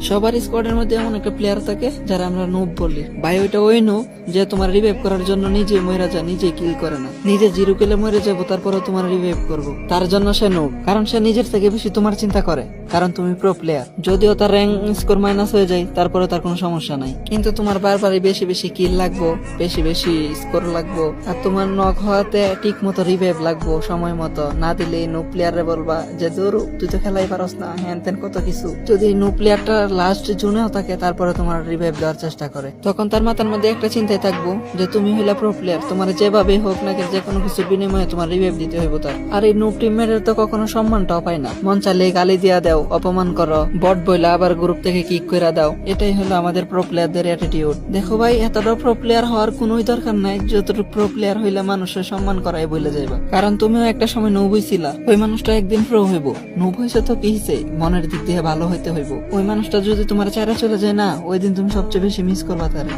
সবার স্কোয়াডের মধ্যে এমন একটা প্লেয়ার থাকে যারা আমরা নুব বলি। ভাই ওইটা ওই নুব যে তোমার রিভাইভ করার জন্য নিজে মরে যায়, নিজে কিল করে না, নিজে জিরো কিলে মরে যাবো তারপরে তোমার রিভাইভ করবো। তার জন্য সে নুব, কারণ সে নিজের থেকে বেশি তোমার চিন্তা করে, কারণ তুমি প্রো প্লেয়ার। যদিও তার র্যাঙ্ক স্কোর মাইনাস হয়ে যায় তারপরে তার কোনো সমস্যা নাই, কিন্তু তোমার বারবারই বেশি বেশি কিল লাগবো, বেশি বেশি স্কোর লাগবো, আর তোমার নক হওয়াতে ঠিক মতো রিভাইভ লাগবো সময় মতো। না দিলে নো প্লেয়ারে বলবা যে দূর তুই তো খেলাই পারস না, হ্যান তেন কত কিছু। যদি নো প্লেয়ারটা লাস্ট জুনেও থাকে তারপরে তোমার রিভাইভ দেওয়ার চেষ্টা করে, তখন তার মাথার মধ্যে একটা চিন্তায় থাকবো যে তুমি হইলা প্রো প্লেয়ার, তোমার যেভাবে হোক না যে কোনো কিছুর বিনিময়ে তোমার রিভাইভ দিতে হইব তার। আর এই নুব টিমমেটের তো কখনো সম্মানটাও পায় না, মন চাইলে গালি দিয়া দাও, অপমান করো, বট বইলা আবার গ্রুপ থেকে কিক করে দাও। এটাই হলো আমাদের প্রো প্লেয়ারদের অ্যাটিটিউড। দেখো ভাই, এতটা প্রো প্লেয়ার হওয়ার কোনোই দরকার নাই, যতটুকু প্রো প্লেয়ার হইলে মানুষের সম্মান করাই বলে যাইবা। কারণ তুমিও একটা সময় নুব হইছিলা, ওই মানুষটা একদিন প্রো হইব। নুব হইছে তো কি হইছে, মনের দিক দিয়ে ভালো হইতে হইব। ওই মানুষটা যদি তোমার চারা চলে যায় না, ওই দিন তুমি সবচেয়ে বেশি মিস করবা তারে।